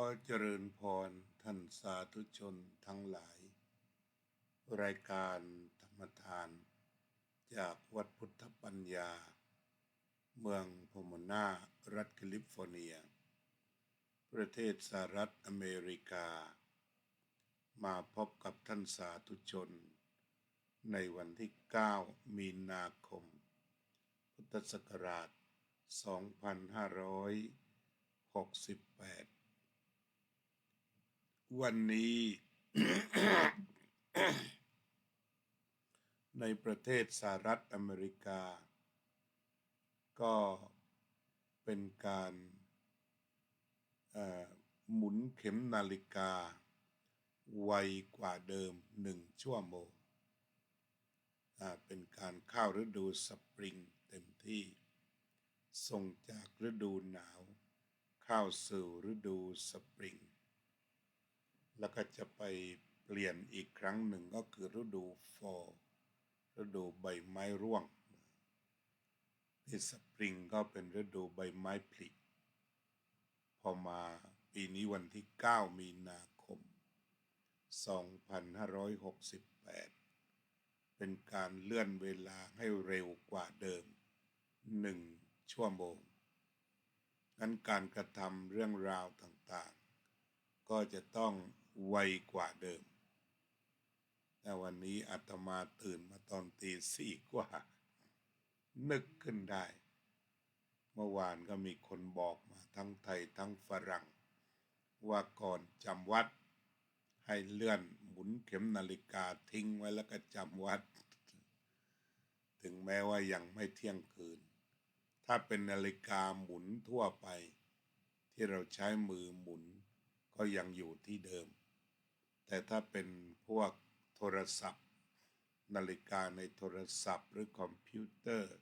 อเจริญพรท่านสาธุชนทั้งหลายรายการธรรมทานจากวัดพุทธปัญญาเมืองโพโมนารัฐแคลิฟอร์เนียประเทศสหรัฐอเมริกามาพบกับท่านสาธุชนในวันที่9มีนาคมพุทธศักราช2568วันนี้ ในประเทศสหรัฐอเมริกาก็เป็นการหมุนเข็มนาฬิกาไวกว่าเดิม1 ชั่วโมงเป็นการเข้าฤดูสปริงเต็มที่ส่งจากฤดูหนาวเข้าสู่ฤดูสปริงแล้วก็จะไปเปลี่ยนอีกครั้งหนึ่งก็คือฤดูฟอลฤดูใบไม้ร่วงที่สปริงก็เป็นฤดูใบไม้ผลิพอมาปีนี้วันที่9มีนาคม2568เป็นการเลื่อนเวลาให้เร็วกว่าเดิม1 ชั่วโมงงั้นการกระทำเรื่องราวต่างๆก็จะต้องไวกว่าเดิมแต่วันนี้อาตมาตื่นมาตอนตี 4 กว่านึกขึ้นได้เมื่อวานก็มีคนบอกมาทั้งไทยทั้งฝรั่งว่าก่อนจำวัดให้เลื่อนหมุนเข็มนาฬิกาทิ้งไว้แล้วก็จำวัดถึงแม้ว่ายังไม่เที่ยงคืนถ้าเป็นนาฬิกาหมุนทั่วไปที่เราใช้มือหมุนก็ยังอยู่ที่เดิมแต่ถ้าเป็นพวกโทรศัพท์นาฬิกาในโทรศัพท์หรือคอมพิวเตอร์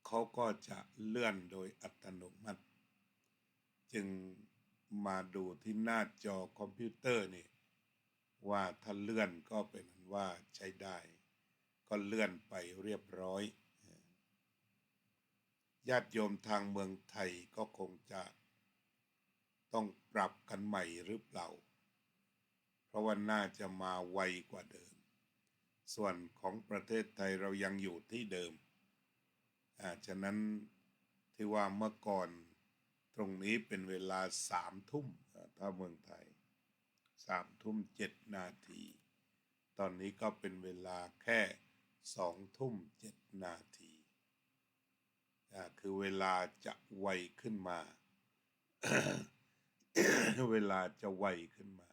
เขาก็จะเลื่อนโดยอัตโนมัติจึงมาดูที่หน้าจอคอมพิวเตอร์นี่ว่าถ้าเลื่อนก็เป็นว่าใช้ได้ก็เลื่อนไปเรียบร้อยญาติโยมทางเมืองไทยก็คงจะต้องปรับกันใหม่หรือเปล่าเพราะว่าน่าจะมาไวกว่าเดิมส่วนของประเทศไทยเรายังอยู่ที่เดิมฉะนั้นที่ว่าเมื่อก่อนตรงนี้เป็นเวลา3 ทุ่มถ้าเมืองไทย3 ทุ่ม 7 นาทีตอนนี้ก็เป็นเวลาแค่2 ทุ่ม 7 นาทีคือเวลาจะไวขึ้นมา เวลาจะไวขึ้นมา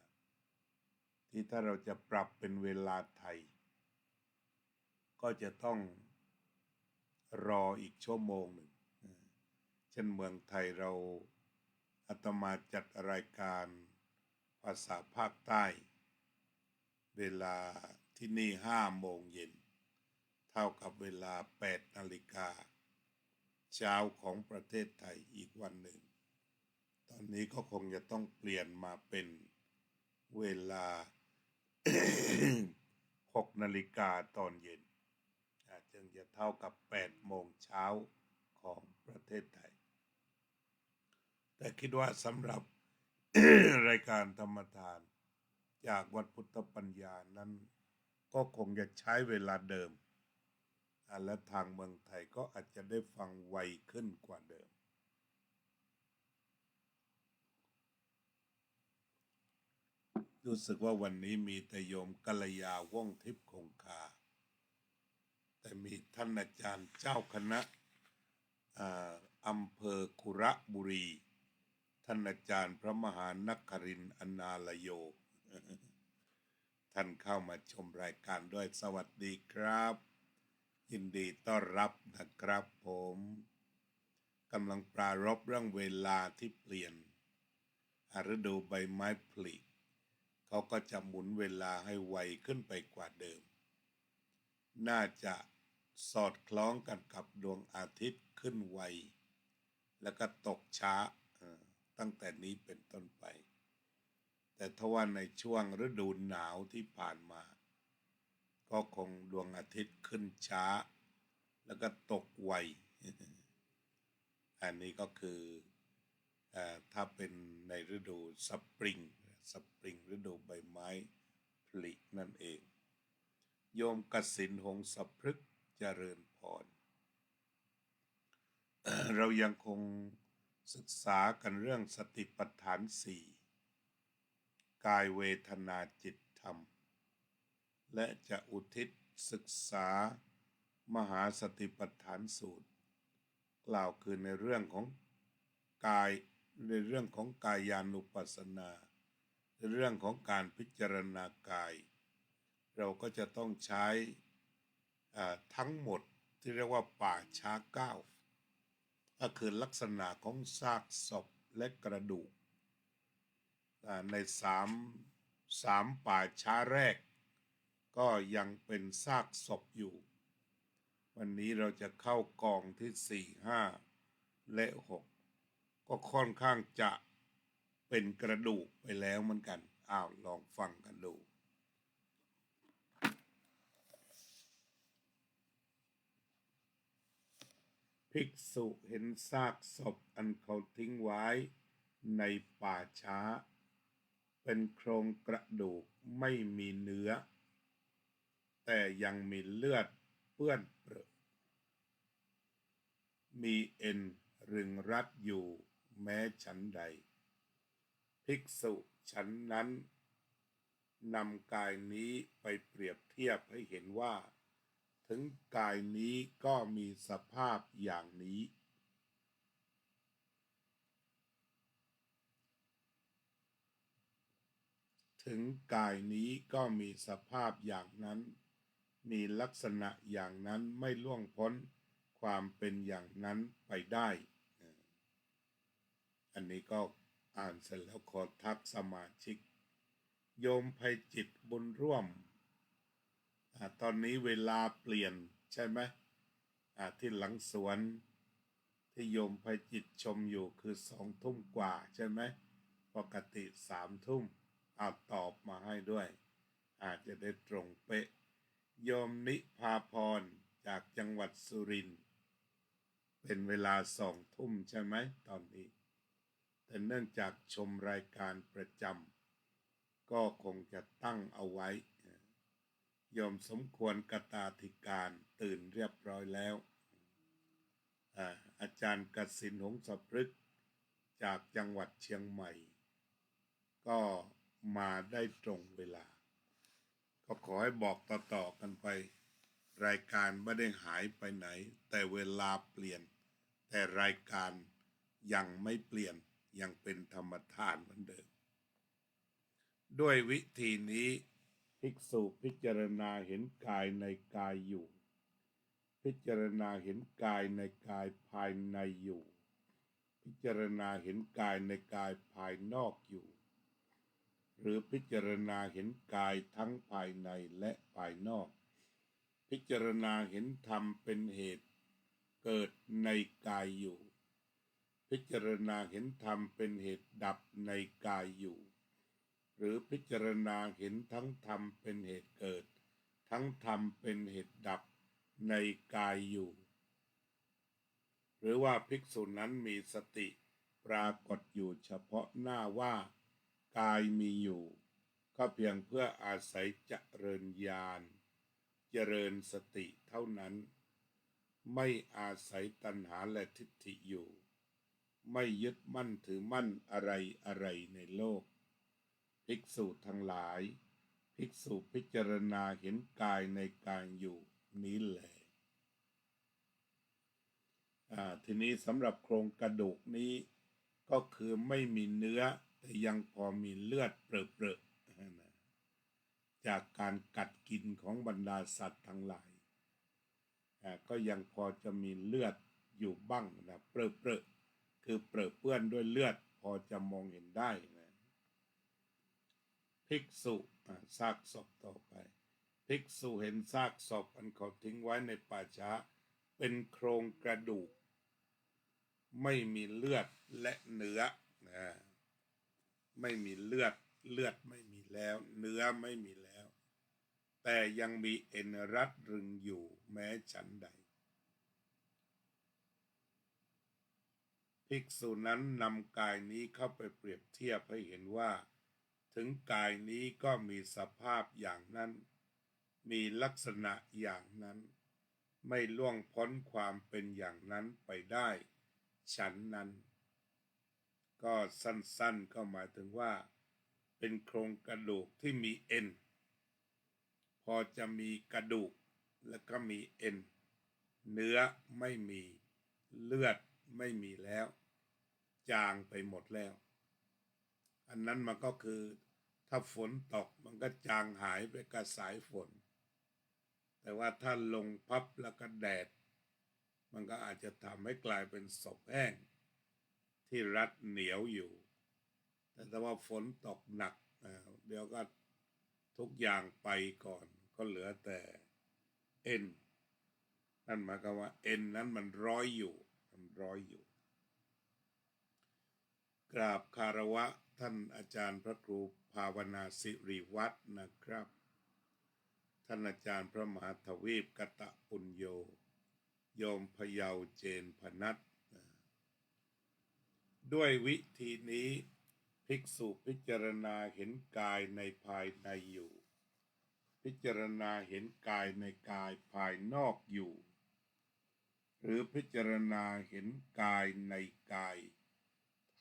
ที่ถ้าเราจะปรับเป็นเวลาไทยก็จะต้องรออีกชั่วโมงหนึ่งเช่นเมืองไทยเราอาตมาจัดรายการภาษาภาคใต้เวลาที่นี่5 โมงเย็นเท่ากับเวลา8 นาฬิกาเช้าของประเทศไทยอีกวันหนึ่งตอนนี้ก็คงจะต้องเปลี่ยนมาเป็นเวลา 6 นาฬิกาตอนเย็นจึงจะเท่ากับ8 โมงเช้าของประเทศไทยแต่คิดว่าสำหรับ รายการธรรมทานจากวัดพุทธปัญญานั้นก็คงจะใช้เวลาเดิมและทางเมืองไทยก็อาจจะได้ฟังไวขึ้นกว่าเดิมรู้สึกว่าวันนี้มีแต่โยมกัลยาว่องทิพย์คงคาแต่มีท่านอาจารย์เจ้าคณะอำเภอคุระบุรีท่านอาจารย์พระมหานครินทร์อนาลโย ท่านเข้ามาชมรายการด้วยสวัสดีครับยินดีต้อนรับนะครับผมกำลังปรารภเรื่องเวลาที่เปลี่ยนฤดูใบไม้ผลิเขาก็จะหมุนเวลาให้ไวขึ้นไปกว่าเดิมน่าจะสอดคล้องกันกับดวงอาทิตย์ขึ้นไวแล้วก็ตกช้าตั้งแต่นี้เป็นต้นไปแต่ทว่าในช่วงฤดูหนาวที่ผ่านมาก็คงดวงอาทิตย์ขึ้นช้าแล้วก็ตกไว อันนี้ก็คือ ถ้าเป็นในฤดูสปริงฤดูใบไม้ผลินั่นเอง โยมกสิณหงสพฤกษ์เจริญพร เรายังคงศึกษากันเรื่องสติปัฏฐานสี่กายเวทนาจิตธรรมและจะอุทิศศึกษามหาสติปัฏฐานสูตรกล่าวคือในเรื่องของกายในเรื่องของกายานุปัสสนาในเรื่องของการพิจารณากายเราก็จะต้องใช้ทั้งหมดที่เรียกว่าป่าช้าเก้าก็คือลักษณะของซากศพและกระดูกในสามป่าช้าแรกก็ยังเป็นซากศพอยู่วันนี้เราจะเข้ากองที่4 5 และ 6ก็ค่อนข้างจะเป็นกระดูกไปแล้วเหมือนกันลองฟังกันดูภิกษุเห็นซากศพอันเขาทิ้งไว้ในป่าช้าเป็นโครงกระดูกไม่มีเนื้อแต่ยังมีเลือดเปื้อนเปรอะมีเอ็นรึงรัดอยู่แม้ฉันใดภิกษุฉันนั้นนำกายนี้ไปเปรียบเทียบให้เห็นว่าถึงกายนี้ก็มีสภาพอย่างนี้ถึงกายนี้ก็มีสภาพอย่างนั้นมีลักษณะอย่างนั้นไม่ล่วงพ้นความเป็นอย่างนั้นไปได้อันนี้ก็อ่านเสร็จแล้วขอทักสมาชิกโยมไพจิตบุญร่วมตอนนี้เวลาเปลี่ยนใช่ไหมที่หลังสวนที่โยมไพจิตชมอยู่คือ2 ทุ่มกว่าใช่ไหมปกติ3 ทุ่มตอบมาให้ด้วยอาจจะได้ตรงเป๊ะโยมนิพาพรจากจังหวัดสุรินทร์เป็นเวลา2 ทุ่มใช่ไหมตอนนี้แต่เนื่องจากชมรายการประจำก็คงจะตั้งเอาไว้โยมสมควรกตาธิการตื่นเรียบร้อยแล้วอาจารย์กสิณหงสพฤกษ์จากจังหวัดเชียงใหม่ก็มาได้ตรงเวลาก็ขอให้บอกต่อๆกันไปรายการไม่ได้หายไปไหนแต่เวลาเปลี่ยนแต่รายการยังไม่เปลี่ยนยังเป็นธรรมทานเหมือนเดิมด้วยวิธีนี้ภิกษุพิจารณาเห็นกายในกายอยู่พิจารณาเห็นกายในกายภายในอยู่พิจารณาเห็นกายในกายภายนอกอยู่หรือพิจารณาเห็นกายทั้งภายในและภายนอกพิจารณาเห็นธรรมเป็นเหตุเกิดในกายอยู่พิจารณาเห็นธรรมเป็นเหตุดับในกายอยู่หรือพิจารณาเห็นทั้งธรรมเป็นเหตุเกิดทั้งธรรมเป็นเหตุดับในกายอยู่หรือว่าภิกษุนั้นมีสติปรากฏอยู่เฉพาะหน้าว่ากายมีอยู่ก็เพียงเพื่ออาศัยเจริญญาณเจริญสติเท่านั้นไม่อาศัยตัณหาและทิฏฐิอยู่ไม่ยึดมั่นถือมั่นอะไรในโลกภิกษุทั้งหลายภิกษุพิจารณาเห็นกายในกายอยู่นี้แหละทีนี้สำหรับโครงกระดูกนี้ก็คือไม่มีเนื้อแต่ยังพอมีเลือดเปรอะๆจากการกัดกินของบรรดาสัตว์ทั้งหลายก็ยังพอจะมีเลือดอยู่บ้างนะเปรอะๆคือเปรอะเปื้อนด้วยเลือดพอจะมองเห็นได้นะภิกษุซากศพต่อไปภิกษุเห็นซากศพอันเขาทิ้งไว้ในป่าช้าเป็นโครงกระดูกไม่มีเลือดและเนื้อไม่มีเลือดไม่มีแล้วเนื้อไม่มีแล้วแต่ยังมีเอ็นรัดรึงอยู่แม้ฉันใด ภิกษุนั้นนำกายนี้เข้าไปเปรียบเทียบให้เห็นว่าถึงกายนี้ก็มีสภาพอย่างนั้นมีลักษณะอย่างนั้นไม่ล่วงพ้นความเป็นอย่างนั้นไปได้ฉันนั้นก็สั้นๆก็หมายถึงว่าเป็นโครงกระดูกที่มีเอ็นพอจะมีกระดูกแล้วก็มีเอ็นเนื้อไม่มีเลือดไม่มีแล้วจางไปหมดแล้วอันนั้นมันก็คือถ้าฝนตกมันก็จางหายไปกับสายฝนแต่ว่าถ้าลงพับแล้วก็แดดมันก็อาจจะทำให้กลายเป็นศพแห้งที่รัดเหนียวอยู่แต่ถ้าว่าฝนตกหนักเดี๋ยวก็ทุกอย่างไปก่อนก็เหลือแต่เอ็นนั่นหมายความว่าเอ็นนั้นมันร้อยอยู่กราบคารวะท่านอาจารย์พระครูภาวนาสิริวัฒน์นะครับท่านอาจารย์พระมหาทวีปกตปุญโยโยมพเยาเจนพนัสด้วยวิธีนี้ภิกษุพิจารณาเห็นกายในภายในอยู่พิจารณาเห็นกายในกายภายนอกอยู่หรือพิจารณาเห็นกายในกาย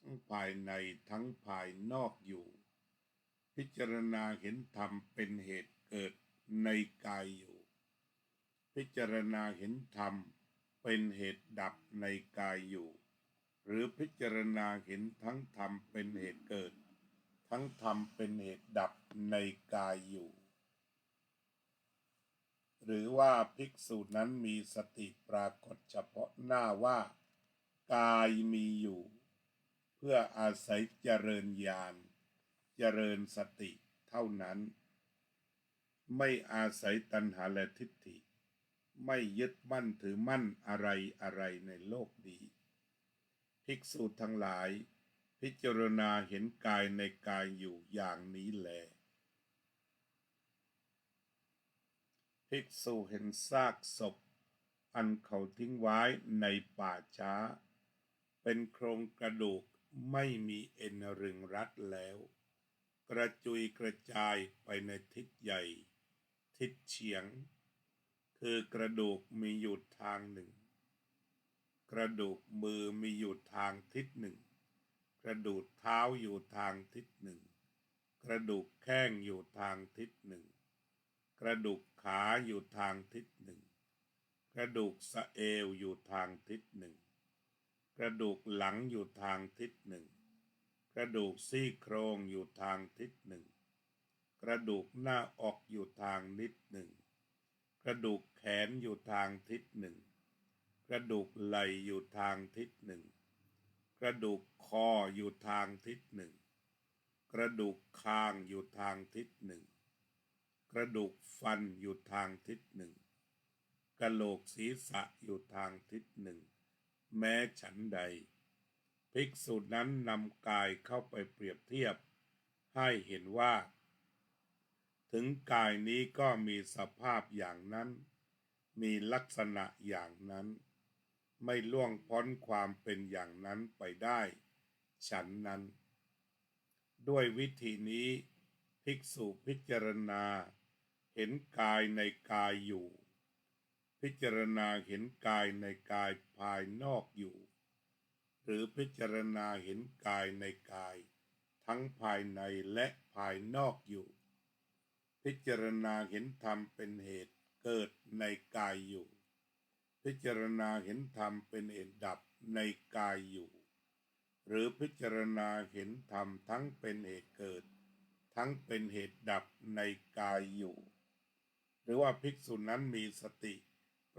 ทั้งภายในทั้งภายนอกอยู่พิจารณาเห็นธรรมเป็นเหตุเกิดในกายอยู่พิจารณาเห็นธรรมเป็นเหตุดับในกายอยู่หรือพิจารณาเห็นทั้งธรรมเป็นเหตุเกิดทั้งธรรมเป็นเหตุดับในกายอยู่หรือว่าภิกษุนั้นมีสติปรากฏเฉพาะหน้าว่ากายมีอยู่เพื่ออาศัยเจริญญาณเจริญสติเท่านั้นไม่อาศัยตัณหาและทิฏฐิไม่ยึดมั่นถือมั่นอะไรในโลกนี้ภิกษุทั้งหลายพิจารณาเห็นกายในกายอยู่อย่างนี้แลภิกษุเห็นซากศพอันเขาทิ้งไว้ในป่าช้าเป็นโครงกระดูกไม่มีเอ็นรึงรัดแล้วกระจุยกระจายไปในทิศใหญ่ทิศเฉียงคือกระดูกมีอยู่ทางหนึ่งกระดูกมือมีอยู่ทางทิศหนึ่งกระดูกเท้าอยู่ทางทิศหนึ่งกระดูกแข้งอยู่ทางทิศหนึ่งกระดูกขาอยู่ทางทิศหนึ่งกระดูกสะเอวอยู่ทางทิศหนึ่งกระดูกหลังอยู่ทางทิศหนึ่งกระดูกซี่โครงอยู่ทางทิศหนึ่งกระดูกหน้าอกอยู่ทางทิศหนึ่งกระดูกแขนอยู่ทางทิศหนึ่งกระดูกไหล่อยู่ทางทิศหนึ่งกระดูกคออยู่ทางทิศหนึ่งกระดูกคางอยู่ทางทิศหนึ่งกระดูกฟันอยู่ทางทิศหนึ่งกะโหลกศีรษะอยู่ทางทิศหนึ่งแม้ฉันใดภิกษุนั้นนำกายเข้าไปเปรียบเทียบให้เห็นว่าถึงกายนี้ก็มีสภาพอย่างนั้นมีลักษณะอย่างนั้นไม่ล่วงพ้นความเป็นอย่างนั้นไปได้ฉันนั้นด้วยวิธีนี้ภิกษุพิจารณาเห็นกายในกายอยู่พิจารณาเห็นกายในกายภายนอกอยู่หรือพิจารณาเห็นกายในกายทั้งภายในและภายนอกอยู่พิจารณาเห็นธรรมเป็นเหตุเกิดในกายอยู่พิจารณาเห็นธรรมเป็นเหตุดับในกายอยู่หรือพิจารณาเห็นธรรมทั้งเป็นเหตุเกิดทั้งเป็นเหตุดับในกายอยู่หรือว่าภิกษุนั้นมีสติ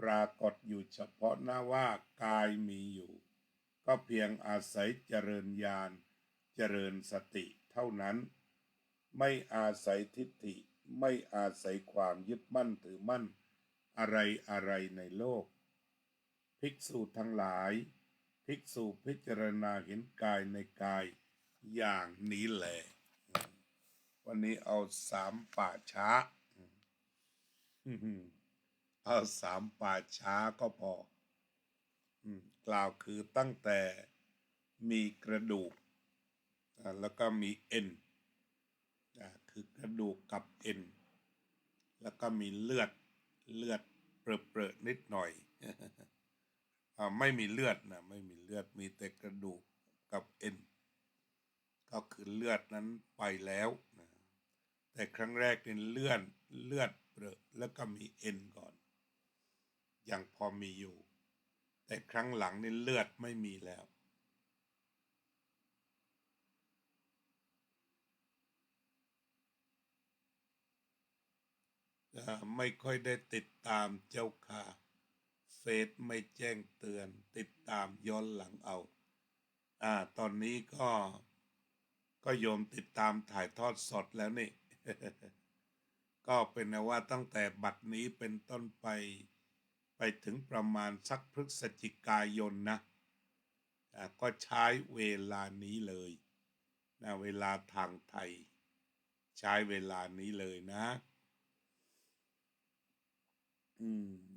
ปรากฏอยู่เฉพาะหน้าว่ากายมีอยู่ก็เพียงอาศัยเจริญญาณเจริญสติเท่านั้นไม่อาศัยทิฏฐิไม่อาศัยความยึดมั่นถือมั่นอะไรในโลกภิกษุทั้งหลายภิกษุพิจารณาเห็นกายในกายอย่างนี้แหละวันนี้เอา3 ป่าช้าเอา3 ป่าช้าก็พอกล่าวคือตั้งแต่ มีกระดูกแล้วก็มีเอ็นคือกระดูกกับเอ็นแล้วก็มีเลือดเปรอะๆนิดหน่อย ไม่มีเลือดนะไม่มีเลือดมีแต่กระดูกกับเอ็นก็คือเลือดนั้นไปแล้วนะแต่ครั้งแรกเป็นเลือดเปรอะแล้วก็มีเอ็นก่อนยังพอมีอยู่แต่ครั้งหลังนี่เลือดไม่มีแล้วไม่ค่อยได้ติดตามเจ้าค่ะเฟซไม่แจ้งเตือนติดตามย้อนหลังเอาตอนนี้ก็โยมติดตามถ่ายทอดสดแล้วนี่ ก็เป็นนะว่าตั้งแต่บัดนี้เป็นต้นไปถึงประมาณสักพฤศจิกายนนะก็ใช้เวลานี้เลยนะเวลาทางไทยใช้เวลานี้เลยนะ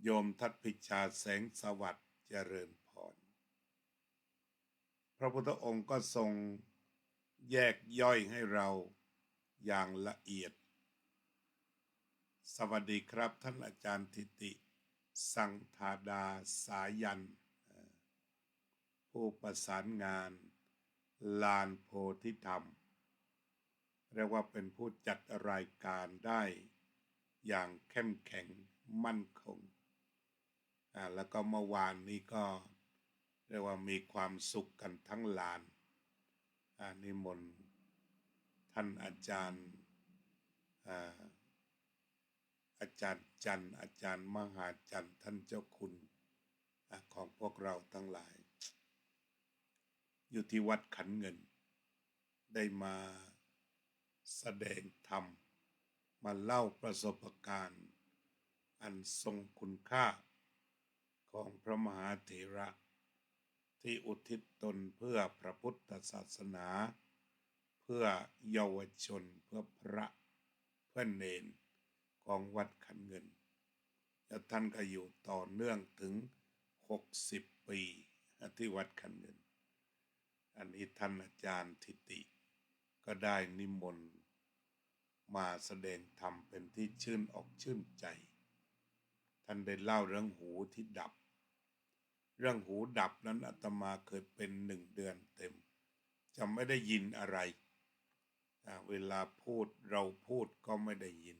โยมทัตพิชาแสงสวัสดิ์เจริญพรพระพุทธองค์ก็ทรงแยกย่อยให้เราอย่างละเอียดสวัสดีครับท่านอาจารย์ทิติสังธาดาสายันผู้ประสานงานลานโพธิธรรมเรียกว่าเป็นผู้จัดรายการได้อย่างเข้มแข็งมั่นคงแล้วก็เมื่อวานนี้ก็เรียกว่ามีความสุขกันทั้งลานนิมนต์ท่านอาจารย์อาจารย์จันอาจารย์มหาจันท่านเจ้าคุณของพวกเราทั้งหลายอยู่ที่วัดขันเงินได้มาแสดงธรรมมาเล่าประสบการณ์อันทรงคุณค่าของพระมหาเถระที่อุทิศตนเพื่อพระพุทธศาสนาเพื่อเยาวชนเพื่อพระเพื่อเนนของวัดขันเงินแล้วท่านก็อยู่ต่อเนื่องถึง60 ปีที่วัดขันเงินอันนี้ท่านอาจารย์ทิติก็ได้นิมนต์มาแสดงธรรมเป็นที่ชื่นอกชื่นใจท่านได้เล่าเรื่องหูที่ดับเรื่องหูดับนั้นอาตมาเคยเป็น1 เดือนเต็มจะไม่ได้ยินอะไรเวลาพูดเราพูดก็ไม่ได้ยิน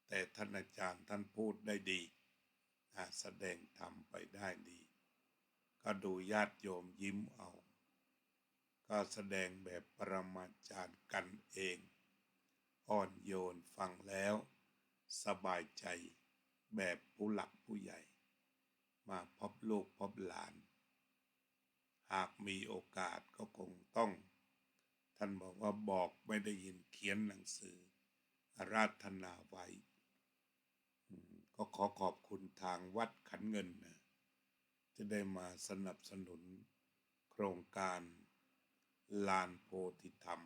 แต่ท่านอาจารย์ท่านพูดได้ดีแสดงธรรมไปได้ดีก็ดูญาติโยมยิ้มเอาก็แสดงแบบปรมาจารย์กันเองอ่อนโยนฟังแล้วสบายใจแบบผู้หลักผู้ใหญ่มาพบลูกพบหลานหากมีโอกาสก็คงต้องท่านบอกว่าบอกไม่ได้ยินเขียนหนังสืออาราธนาไว้ก็ขอขอบคุณทางวัดขันเงินนะจะได้มาสนับสนุนโครงการลานโพธิธรรม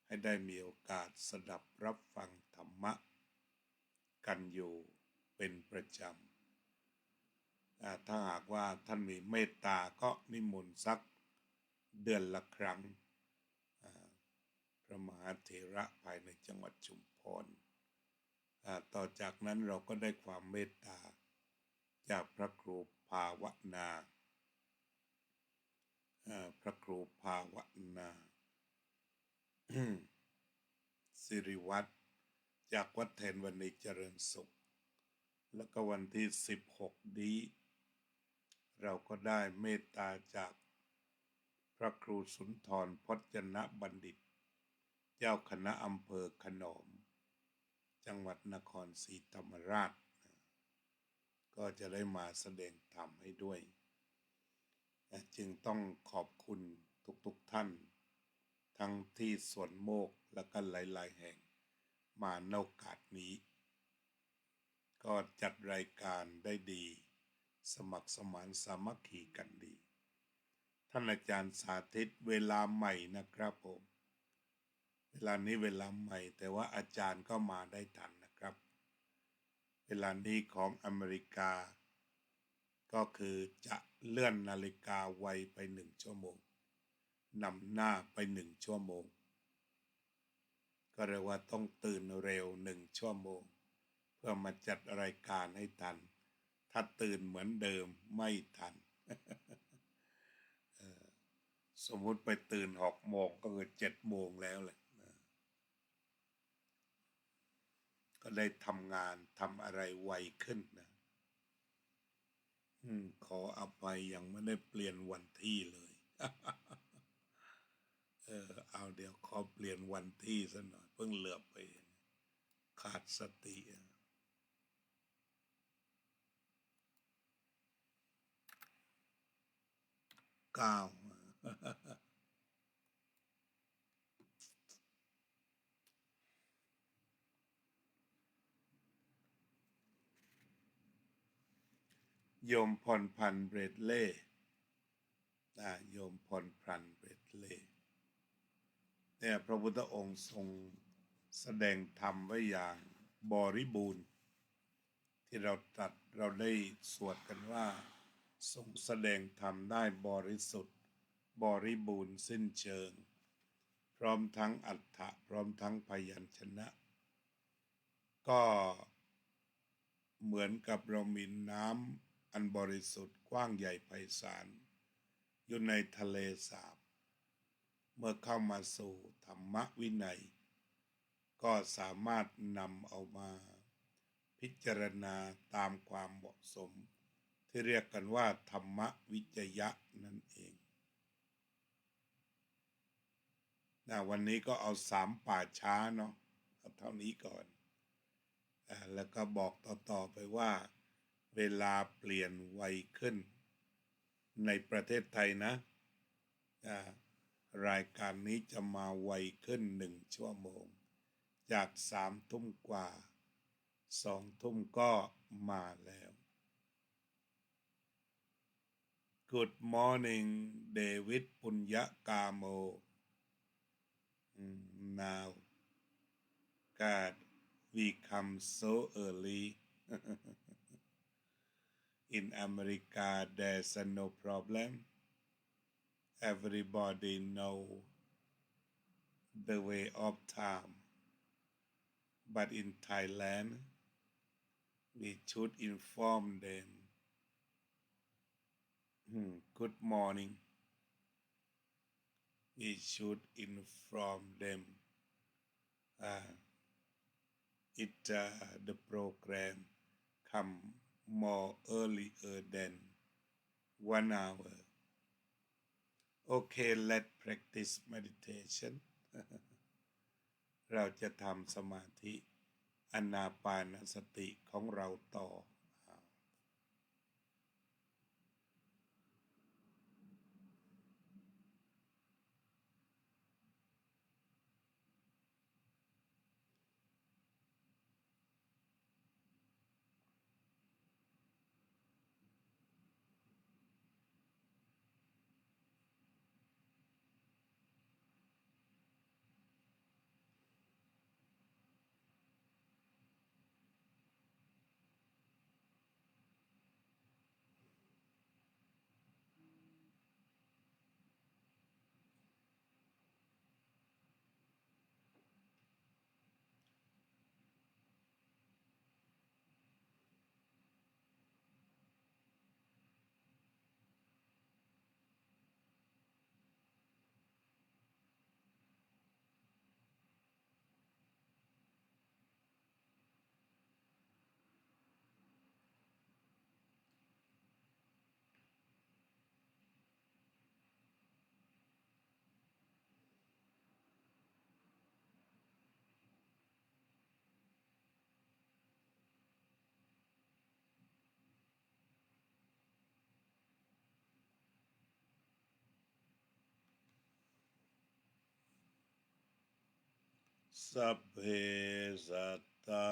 ให้ได้มีโอกาสสดับรับฟังธรรมะกันอยู่เป็นประจำถ้าหากว่าท่านมีเมตตาก็นิมนต์สักเดือนละครั้งพระมหาเถระภายในจังหวัดชุมพรต่อจากนั้นเราก็ได้ความเมตตาจากพระครูภาวนาพระครูภาวนาสิริวัตรจากวัดแทนวันนี้เจริญสุขแล้วก็วันที่16นี้เราก็ได้เมตตาจากพระครูสุนทรพจนบัณฑิตเจ้าคณะอำเภอขนอมจังหวัดนครศรีธรรมราชก็จะได้มาแสดงธรรมให้ด้วยจึงต้องขอบคุณทุกท่านทั้งที่สวนโมกและก็หลายๆแห่งมาในโอกาสนี้ก็จัดรายการได้ดีสมัครสมานสามัคคีกันดีท่านอาจารย์สาธิตเวลาใหม่นะครับผมเวลานี้เวลาใหม่แต่ว่าอาจารย์ก็มาได้ทันนะครับเวลานี้ของอเมริกาก็คือจะ เลื่อนนาฬิกาไวไป1 ชั่วโมงนำหน้าไป1 ชั่วโมงก็เรียกว่าต้องตื่นเร็ว1 ชั่วโมงเพื่อมาจัดรายการให้ทันถ้าตื่นเหมือนเดิมไม่ทัน สมมุติไปตื่น6 โมงก็คือ7 โมงแล้วแหละก็ได้ทำงานทำอะไรไวขึ้นนะขออภัยยังไม่ได้เปลี่ยนวันที่เลย เอาเดี๋ยวขอเปลี่ยนวันที่ซะหน่อยเพิ่งเหลือบไปขาดสติ9โยมพรพันธ์เบรดเล่โยมพรพันธ์เบรดเล่เนี่ยพระพุทธองค์ทรงแสดงธรรมไว้อย่างบริบูรณ์ที่เราได้สวดกันว่าทรงแสดงธรรมได้บริสุทธิ์บริบูรณ์สิ้นเชิงพร้อมทั้งอรรถะพร้อมทั้งพยัญชนะก็เหมือนกับเรามีน้ำอันบริสุทธิ์กว้างใหญ่ไพศาลอยู่ในทะเลสาบเมื่อเข้ามาสู่ธรรมวินัยก็สามารถนำเอามาพิจารณาตามความเหมาะสมที่เรียกกันว่าธรรมวิจยะนั่นเองวันนี้ก็เอา3 ป่าช้าเนาะเท่านี้ก่อนแล้วก็บอกต่อไปว่าเวลาเปลี่ยนไวขึ้นในประเทศไทยนะรายการนี้จะมาไวขึ้น1 ชั่วโมงจาก3 ทุ่มกว่า2 ทุ่มก็มาแล้ว Good morning David ปุญญกาโม now God we come so early in America there's no problem everybody know the way of time but in Thailand we should inform them good morning we should inform them the program come more earlier than 1 hour okay let's practice meditation เราจะทำสมาธิอานาปานสติของเราต่อสัพเพสัตตา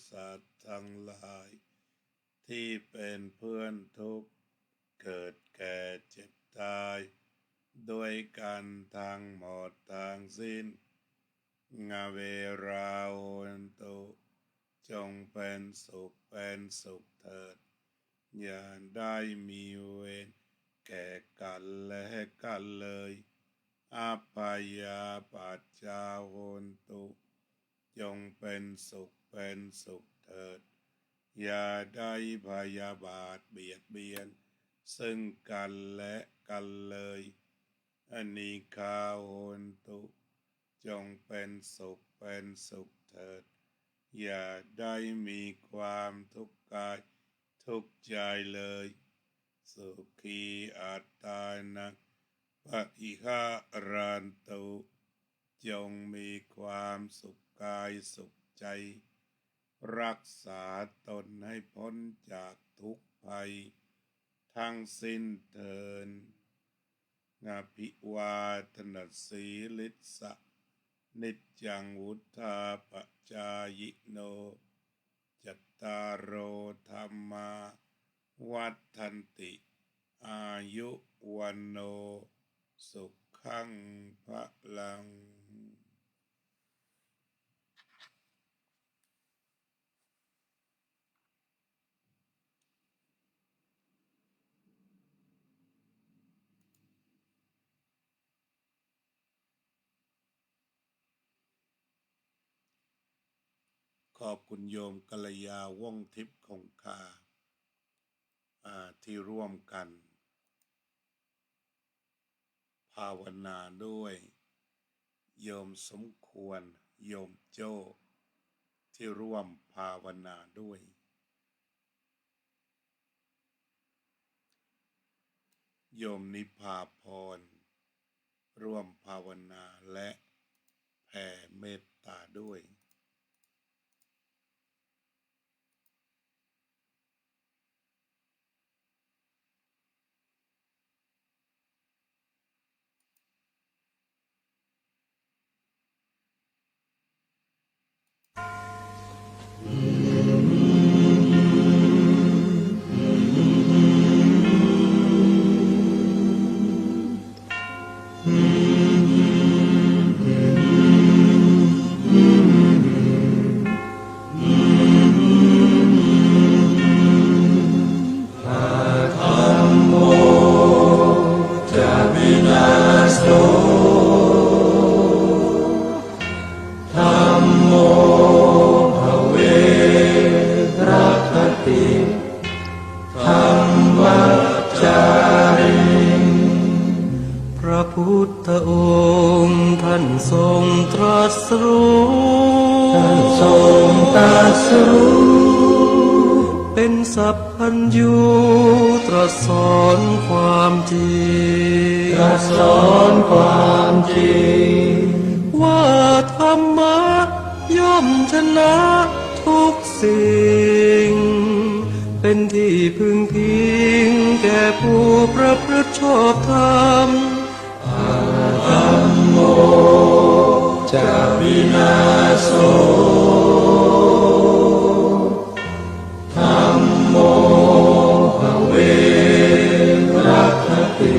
สัตว์ทั้งหลายที่เป็นเพื่อนทุกข์เกิดแก่เจ็บตายด้วยกันทั้งหมดทั้งสิ้นเวราโหนตุจงเป็นสุขเถิด อย่าได้มีเวรแก่กันและกันเลยอาภัยาปัจจาโหนตุจงเป็นสุขเถิดอย่าได้พยาบาทเบียดเบียนซึ่งกันและกันเลยอนิฆาโหนตุจงเป็นสุขเถิดอย่าได้มีความทุกข์กายทุกข์ใจเลยสุขีอัตตานังปะอิหารันตุจงมีความสุขกายสุขใจรักษาตนให้พ้นจากทุกภัยทั้งสิ้นเถิดอภิวาทนาสีลิสะนิจจังวุธาปจายโนจัตตารโอธรรมาวัฏันติอายุวันโนสุขังพลังขอบคุณโยมกัลยาว่องทิพย์คงคาที่ร่วมกันภาวนาด้วยโยมสมควรโยมโจ้ที่ร่วมภาวนาด้วยโยมนิพาพรร่วมภาวนาและแผ่เมตตาด้วยเป็นสัพพัญญูตรัสสอนความจริงว่าธรรมะย่อมชนะทุกสิ่งเป็นที่พึงพิงแก่ผู้ประพฤติชอบธรรมธัมโมจะวินาโสธัมโมภเวรัคติ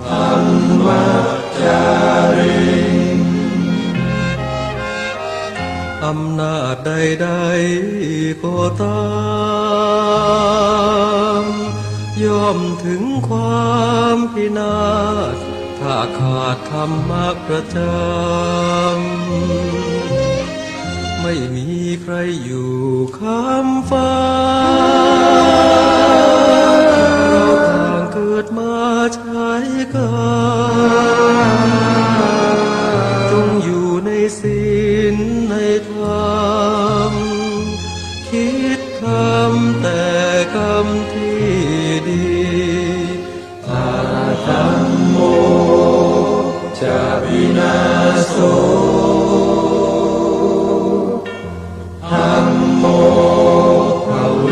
ธัมมัจจาริอำนาจใดๆก็ตามย่อมถึงความพินาศถ้าขาดธรรมะประจำไม่มีใครอยู่ข้ามฟ้าเราต่างเกิดมาใช้กันจงอยู่ในศีลในธรรมคิดทำแต่กรรมที่ดีธัมโมจะวินาโสธัมโมภเว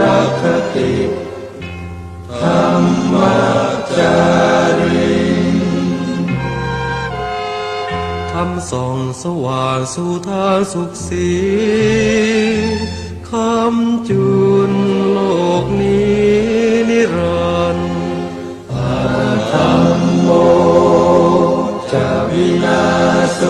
รัคติธัมมัจจาริธรรมส่องสว่างสู่ทางสุขสีคำจุนโลกนี้นิรันดร์ธัมโมจะวินาโส